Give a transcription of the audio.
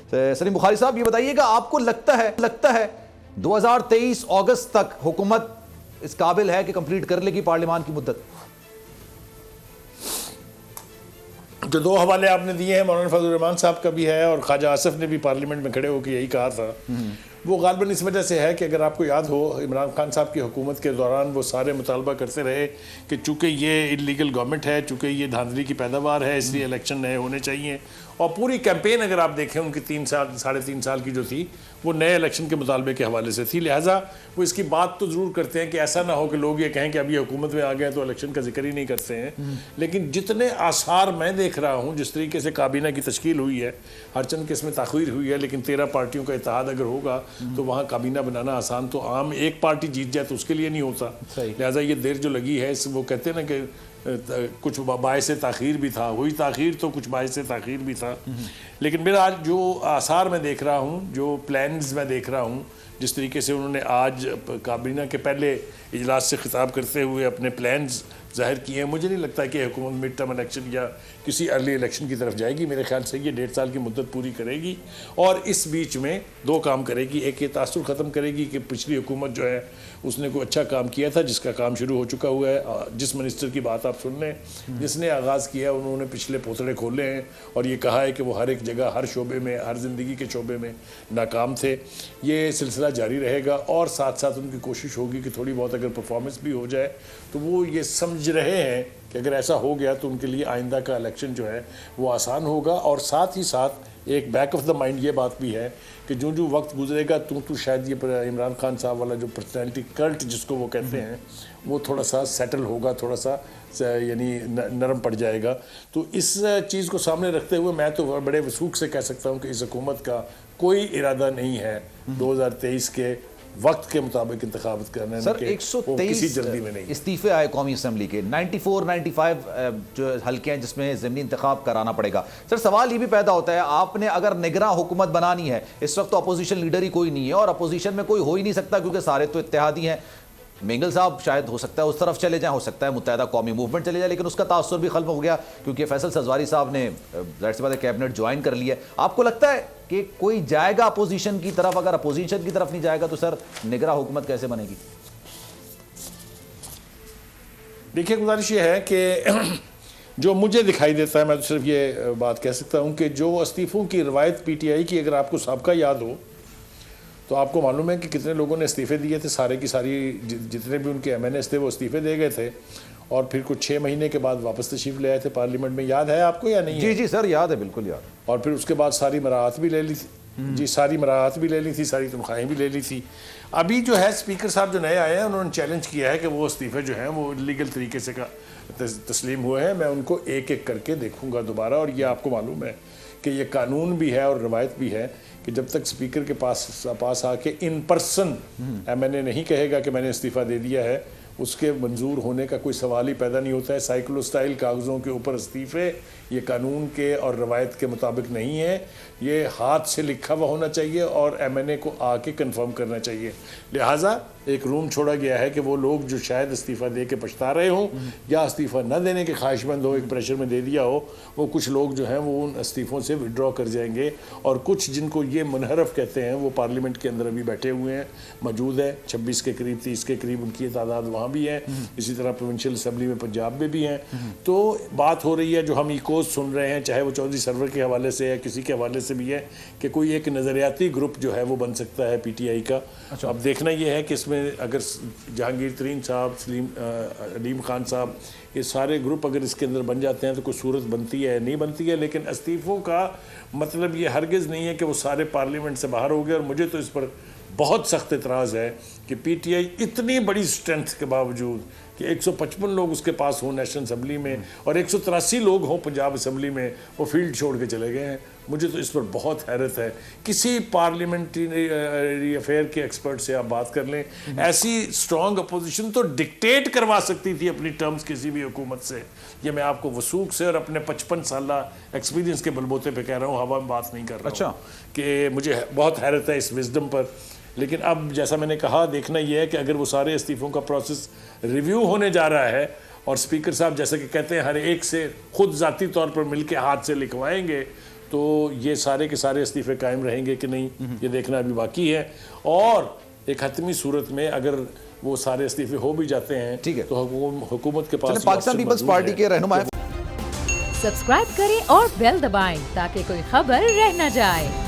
सलीम बुखारी साहब, ये बताइएगा, आपको लगता है 2023 अगस्त तक हुकूमत इस काबिल है कि कंप्लीट कर लेगी पार्लियामान की मुद्दत? जो दो हवाले आपने दिए हैं, मौलाना फजल रहमान साहब का भी है और ख्वाजा आसिफ ने भी पार्लियामेंट में खड़े होकर यही कहा था, वो गालबन इस वजह से है कि अगर आपको याद हो, इमरान खान साहब की हुकूमत के दौरान वो सारे मुतालबा करते रहे कि चूँकि ये इलीगल गवर्नमेंट है, चूँकि ये धांधली की पैदावार है, इसलिए इलेक्शन नए होने चाहिए। और पूरी कैंपेन अगर आप देखें उनकी 3 साल 3.5 साल की जो थी, वो नए इलेक्शन के मुतालबे के हवाले से थी। लिहाजा वो इसकी बात तो ज़रूर करते हैं कि ऐसा ना हो कि लोग ये कहें कि अभी हुकूमत में आ गए तो इलेक्शन का जिक्र ही नहीं करते हैं। लेकिन जितने आसार मैं देख रहा हूँ, जिस तरीके से काबीना की तश्कील हुई है, हर चंद किस्में ताख़ीर हुई है, लेकिन 13 पार्टियों का इत्तेहाद अगर होगा तो वहाँ काबीना बनाना आसान तो आम एक पार्टी जीत जाए तो उसके लिए नहीं होता। लिहाजा ये देर जो लगी है, वो कहते हैं ना कि कुछ बायस ताख़ीर भी था, वही ताख़ीर तो कुछ बायस ताख़ीर भी था। लेकिन मेरा आज जो आसार मैं देख रहा हूँ, जो प्लान्स मैं देख रहा हूँ, जिस तरीके से उन्होंने आज काबीना के पहले इजलास से खिताब करते हुए अपने प्लान्स ज़ाहिर किए हैं, मुझे नहीं लगता कि हुकूमत मिड टर्म इलेक्शन या किसी अर्ली इलेक्शन की तरफ जाएगी। मेरे ख्याल से ये 1.5 साल की मुद्दत पूरी करेगी और इस बीच में 2 काम करेगी। एक ये तासुर ख़त्म करेगी कि पिछली हुकूमत जो है उसने कोई अच्छा काम किया था, जिसका काम शुरू हो चुका हुआ है। जिस मिनिस्टर की बात आप सुन लें, जिसने आगाज़ किया, उन्होंने पिछले पोतड़े खोले हैं और ये कहा है कि वो हर एक जगह, हर शोबे में, हर ज़िंदगी के शोबे में नाकाम थे। ये सिलसिला जारी रहेगा और साथ साथ उनकी कोशिश होगी कि थोड़ी बहुत अगर परफॉर्मेंस भी हो जाए तो वो ये समझ रहे हैं कि अगर ऐसा हो गया तो उनके लिए आइंदा का इलेक्शन जो है वो आसान होगा। और साथ ही साथ एक बैक ऑफ द माइंड ये बात भी है कि जो जो वक्त गुजरेगा तो शायद ये इमरान खान साहब वाला जो पर्सनैलिटी कल्ट जिसको वो कहते हैं, वो थोड़ा सा सेटल होगा, थोड़ा सा यानी नरम पड़ जाएगा। तो इस चीज़ को सामने रखते हुए मैं तो बड़े वसूख से कह सकता हूँ कि इस हुकूमत का कोई इरादा नहीं है 2023 के वक्त के मुताबिक इंतखाबात करने सर, 123 जल्दी में नहीं। इस्तीफे आए कौमी असम्बली के, 94-95 जो हल्के हैं जिसमें ज़मीनी इंतखाब कराना पड़ेगा। सर, सवाल ये भी पैदा होता है, आपने अगर निगरां हुकूमत बनानी है, इस वक्त तो अपोजिशन लीडर ही कोई नहीं है और अपोजिशन में कोई हो ही नहीं सकता क्योंकि सारे तो इत्तेहादी हैं। मेंगल साहब शायद हो सकता है उस तरफ चले जाएं, हो सकता है मुत्तहदा कौमी मूवमेंट चले जाए, लेकिन उसका तासुर भी खत्म हो गया क्योंकि फैसल सजवारी साहब ने ज़ाहिर सी बात है कैबिनेट ज्वाइन कर लिया। आपको लगता है कि कोई जाएगा अपोजिशन की तरफ? अगर अपोजिशन की तरफ नहीं जाएगा तो सर निगरां हुकूमत कैसे बनेगी? देखिए, गुजारिश ये है कि जो मुझे दिखाई देता है, मैं तो सिर्फ ये बात कह सकता हूँ कि जो इस्तीफ़ों की रवायत PTI की अगर आपको सबका याद हो तो आपको मालूम है कि कितने लोगों ने इस्तीफ़े दिए थे। सारे की सारी जितने भी उनके MNAs थे वो इस्तीफ़े दे गए थे और फिर कुछ 6 महीने के बाद वापस तशरीफ़ ले आए थे पार्लियामेंट में। याद है आपको या नहीं? जी जी सर, याद है, बिल्कुल याद। और फिर उसके बाद सारी मराहत भी ले ली थी। जी, सारी मराहत भी ले ली थी, सारी तनख्वाहें भी ले ली थी। अभी जो है स्पीकर साहब जो नए आए हैं, उन्होंने चैलेंज किया है कि वो इस्तीफ़े जो हैं वो लीगल तरीके से तस्लीम हुए हैं, मैं उनको एक एक करके देखूँगा दोबारा। और ये आपको मालूम है कि ये कानून भी है और रवायत भी है कि जब तक स्पीकर के पास आके इन पर्सन MNA नहीं कहेगा कि मैंने इस्तीफ़ा दे दिया है, उसके मंजूर होने का कोई सवाल ही पैदा नहीं होता है। साइक्लो स्टाइल कागज़ों के ऊपर इस्तीफ़े ये कानून के और रवायत के मुताबिक नहीं है, ये हाथ से लिखा हुआ होना चाहिए और MNA को आके कंफर्म करना चाहिए। लिहाजा एक रूम छोड़ा गया है कि वो लोग जो शायद इस्तीफ़ा दे के पछता रहे हों या इस्तीफ़ा न देने के ख्वाहिशमंद हो, एक प्रेशर में दे दिया हो, वो कुछ लोग जो हैं वो उन इस्तीफ़ों से विड्रॉ कर जाएंगे और कुछ जिनको ये मुनहरफ कहते हैं वो पार्लियामेंट के अंदर अभी बैठे हुए हैं, मौजूद है। 26 के करीब, 30 के करीब उनकी तादाद वहाँ भी है। इसी तरह प्रोविंशियल असम्बली में पंजाब में भी हैं। तो बात हो रही है, जो हम इकोज सुन रहे हैं, चाहे वो चौधरी सरवर के हवाले से है, किसी के हवाले से भी है, कि कोई एक नज़रियाती ग्रुप जो है वो बन सकता है PTI का। अच्छा। अब देखना ये है कि इसमें अगर जहांगीर तरीन साहब, अलीम खान साहब, ये सारे ग्रुप अगर इसके अंदर बन जाते हैं तो कोई सूरत बनती है नहीं बनती है। लेकिन इस्तीफ़ों का मतलब ये हरगिज़ नहीं है कि वो सारे पार्लियामेंट से बाहर हो गए। और मुझे तो इस पर बहुत सख्त एतराज़ है कि PTI इतनी बड़ी स्ट्रेंथ के बावजूद कि 155 लोग उसके पास हों नेशनल असम्बली में और 183 लोग हों पंजाब असम्बली में, वो फील्ड छोड़ के चले गए हैं। मुझे तो इस पर बहुत हैरत है। किसी पार्लियामेंट्री अफेयर के एक्सपर्ट से आप बात कर लें, ऐसी स्ट्रॉन्ग अपोजिशन तो डिक्टेट करवा सकती थी अपनी टर्म्स किसी भी हुकूमत से। ये मैं आपको वसूख से और अपने 55 साल एक्सपीरियंस के बलबूते पे कह रहा हूँ, हवा में बात नहीं कर रहा। अच्छा, कि मुझे बहुत हैरत है इस विजडम पर। लेकिन अब जैसा मैंने कहा, देखना यह है कि अगर वो सारे इस्तीफ़ों का प्रोसेस रिव्यू होने जा रहा है और स्पीकर साहब जैसे कि कहते हैं हर एक से खुद ज़ाती तौर पर मिल के हाथ से लिखवाएंगे, तो ये सारे के सारे इस्तीफे कायम रहेंगे कि नहीं, ये देखना अभी बाकी है। और एक हतमी सूरत में अगर वो सारे इस्तीफे हो भी जाते हैं, ठीक है, तो हुकूमत के पास पाकिस्तान पीपल्स पार्टी के रहनुमा सब्सक्राइब करें और बेल दबाएं ताकि कोई खबर रह न जाए।